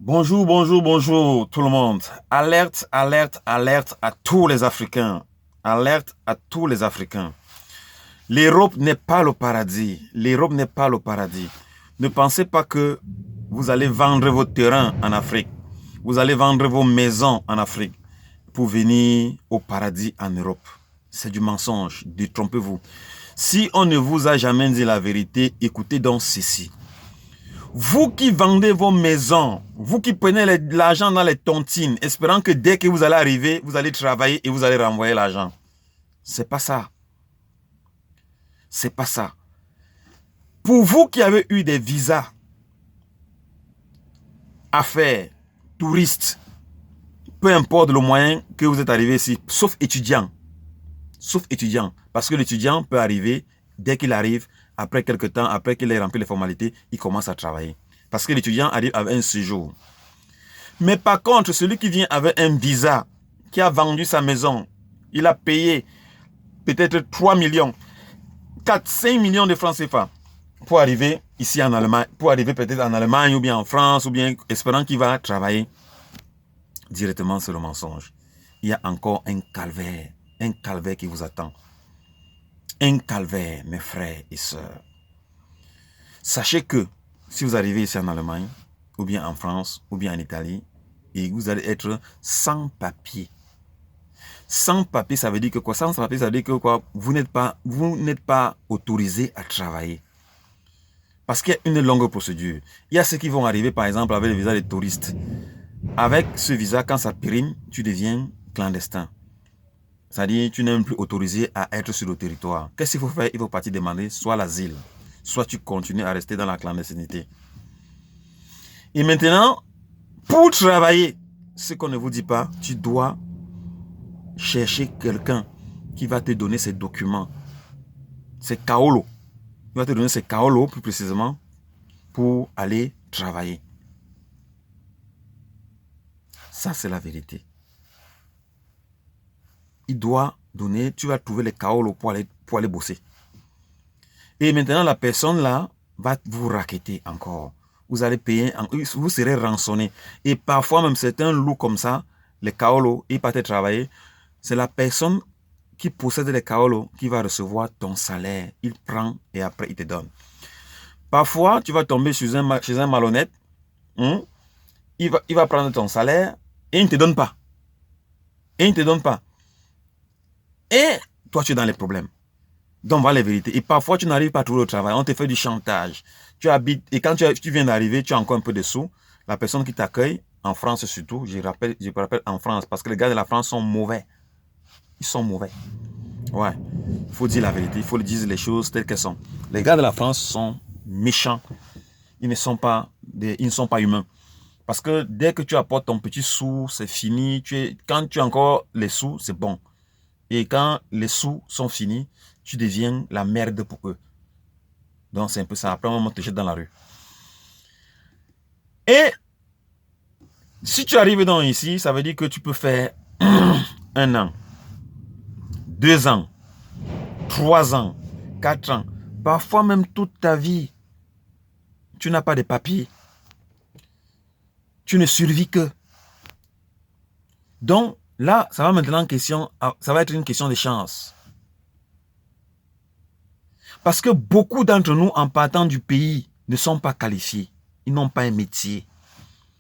Bonjour, bonjour, bonjour tout le monde. Alerte, alerte, alerte à tous les Africains. Alerte à tous les Africains. L'Europe n'est pas le paradis. L'Europe n'est pas le paradis. Ne pensez pas que vous allez vendre vos terrains en Afrique. Vous allez vendre vos maisons en Afrique pour venir au paradis en Europe. C'est du mensonge. Détrompez-vous. Si on ne vous a jamais dit la vérité, écoutez donc ceci. Vous qui vendez vos maisons, vous qui prenez l'argent dans les tontines, espérant que dès que vous allez arriver, vous allez travailler et vous allez renvoyer l'argent. C'est pas ça. C'est pas ça. Pour vous qui avez eu des visas, affaires, touristes, peu importe le moyen que vous êtes arrivé ici, sauf étudiant. Sauf étudiant. Parce que l'étudiant peut arriver, dès qu'il arrive, après quelques temps, après qu'il ait rempli les formalités, il commence à travailler. Parce que l'étudiant arrive avec un séjour. Mais par contre, celui qui vient avec un visa, qui a vendu sa maison, il a payé peut-être 3 millions, 4, 5 millions de francs CFA pour arriver ici en Allemagne, pour arriver peut-être en Allemagne ou bien en France, ou bien espérant qu'il va travailler directement sur le mensonge. Il y a encore un calvaire qui vous attend. Un calvaire, mes frères et sœurs. Sachez que si vous arrivez ici en Allemagne, ou bien en France, ou bien en Italie, et vous allez être sans papier. Sans papier, ça veut dire que quoi? Sans papier, ça veut dire que quoi? Vous n'êtes pas autorisé à travailler. Parce qu'il y a une longue procédure. Il y a ceux qui vont arriver, par exemple, avec le visa de touristes. Avec ce visa, quand ça périme, tu deviens clandestin. C'est-à-dire, tu n'es même plus autorisé à être sur le territoire. Qu'est-ce qu'il faut faire? Il faut partir demander soit l'asile, soit tu continues à rester dans la clandestinité. Et maintenant, pour travailler, ce qu'on ne vous dit pas, tu dois chercher quelqu'un qui va te donner ces documents. C'est Kaolo. Il va te donner ces Kaolo, plus précisément, pour aller travailler. Ça, c'est la vérité. Il doit donner, tu vas trouver les Kaolo pour aller bosser. Et maintenant, la personne là va vous racketter encore. Vous allez payer, vous serez rançonné. Et parfois, même certains loups comme ça, les Kaolo, ils partent travailler. C'est la personne qui possède les Kaolo qui va recevoir ton salaire. Il prend et après, il te donne. Parfois, tu vas tomber chez un malhonnête. Il va prendre ton salaire et il ne te donne pas. Et il ne te donne pas. Et toi, tu es dans les problèmes. Donc, voilà les vérités. Et parfois, tu n'arrives pas à trouver le travail. On te fait du chantage. Tu habites, et quand tu viens d'arriver, tu as encore un peu de sous. La personne qui t'accueille, en France surtout, je rappelle en France, parce que les gars de la France sont mauvais. Ils sont mauvais. Ouais. Il faut dire la vérité. Il faut dire les choses telles qu'elles sont. Les gars de la France sont méchants. Ils ne sont pas humains. Parce que dès que tu apportes ton petit sou, c'est fini. Quand tu as encore les sous, c'est bon. Et quand les sous sont finis, tu deviens la merde pour eux. Donc c'est un peu ça. Après, on te jette dans la rue. Et si tu arrives donc ici, ça veut dire que tu peux faire 1 an, 2 ans, 3 ans, 4 ans, parfois même toute ta vie. Tu n'as pas de papiers. Tu ne survis que. Donc là, ça va maintenant ça va être une question de chance. Parce que beaucoup d'entre nous, en partant du pays, ne sont pas qualifiés. Ils n'ont pas un métier.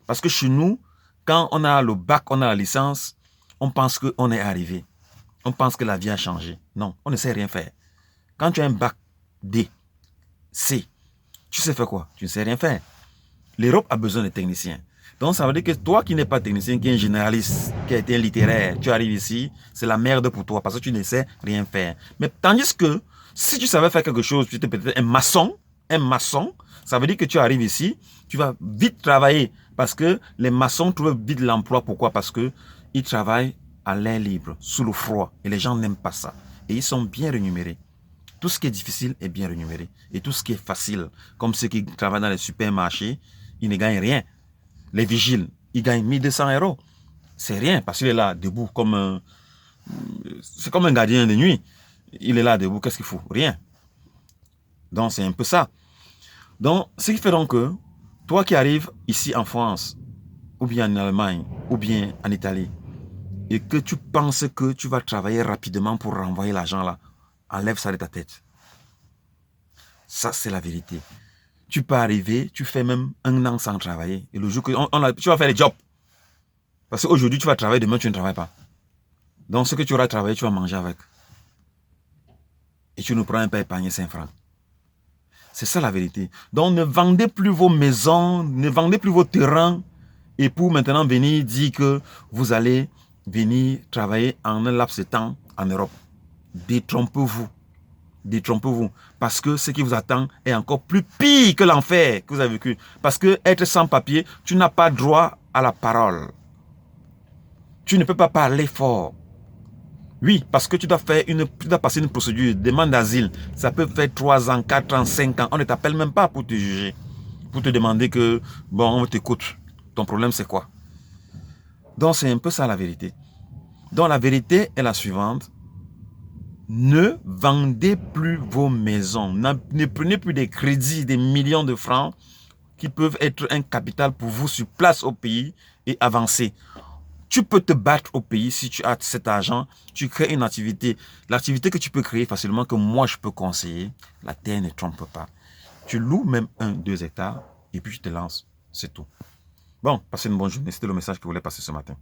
Parce que chez nous, quand on a le bac, on a la licence, on pense qu'on est arrivé. On pense que la vie a changé. Non, on ne sait rien faire. Quand tu as un bac D, C, tu sais faire quoi? Tu ne sais rien faire. L'Europe a besoin de techniciens. Donc ça veut dire que toi qui n'es pas technicien, qui es un généraliste, qui a été un littéraire, tu arrives ici, c'est la merde pour toi parce que tu ne sais rien faire. Mais tandis que si tu savais faire quelque chose, tu étais peut-être un maçon, ça veut dire que tu arrives ici, tu vas vite travailler parce que les maçons trouvent vite l'emploi. Pourquoi? Parce que ils travaillent à l'air libre, sous le froid. Et les gens n'aiment pas ça. Et ils sont bien rémunérés. Tout ce qui est difficile est bien rémunéré. Et tout ce qui est facile, comme ceux qui travaillent dans les supermarchés, ils ne gagnent rien. Les vigiles, ils gagnent 1200 €. C'est rien parce qu'il est là debout c'est comme un gardien de nuit. Il est là debout, qu'est-ce qu'il faut? Rien. Donc c'est un peu ça. Donc, ce qui fait donc que toi qui arrives ici en France, ou bien en Allemagne, ou bien en Italie, et que tu penses que tu vas travailler rapidement pour renvoyer l'argent là, enlève ça de ta tête. Ça, c'est la vérité. Tu peux arriver, tu fais même 1 an sans travailler. Et le jour que tu vas faire les jobs. Parce qu'aujourd'hui, tu vas travailler, demain, tu ne travailles pas. Donc, ce que tu auras travaillé, tu vas manger avec. Et tu ne pourras pas épargner 5 francs. C'est ça la vérité. Donc, ne vendez plus vos maisons, ne vendez plus vos terrains. Et pour maintenant venir dire que vous allez venir travailler en un laps de temps en Europe. Détrompez-vous. Détrompez-vous. Parce que ce qui vous attend est encore plus pire que l'enfer que vous avez vécu. Parce que être sans papier, tu n'as pas droit à la parole. Tu ne peux pas parler fort. Oui, parce que tu dois passer une procédure, demande d'asile. Ça peut faire 3 ans, 4 ans, 5 ans. On ne t'appelle même pas pour te juger. Pour te demander que, bon, on t'écoute. Ton problème, c'est quoi? Donc, c'est un peu ça la vérité. Donc, la vérité est la suivante. Ne vendez plus vos maisons. Ne prenez plus des crédits, des millions de francs qui peuvent être un capital pour vous sur place au pays et avancer. Tu peux te battre au pays si tu as cet argent, tu crées une activité. L'activité que tu peux créer facilement, que moi je peux conseiller, la terre ne trompe pas. Tu loues même 1-2 hectares et puis tu te lances, c'est tout. Bon, passez une bonne journée. C'était le message que je voulais passer ce matin.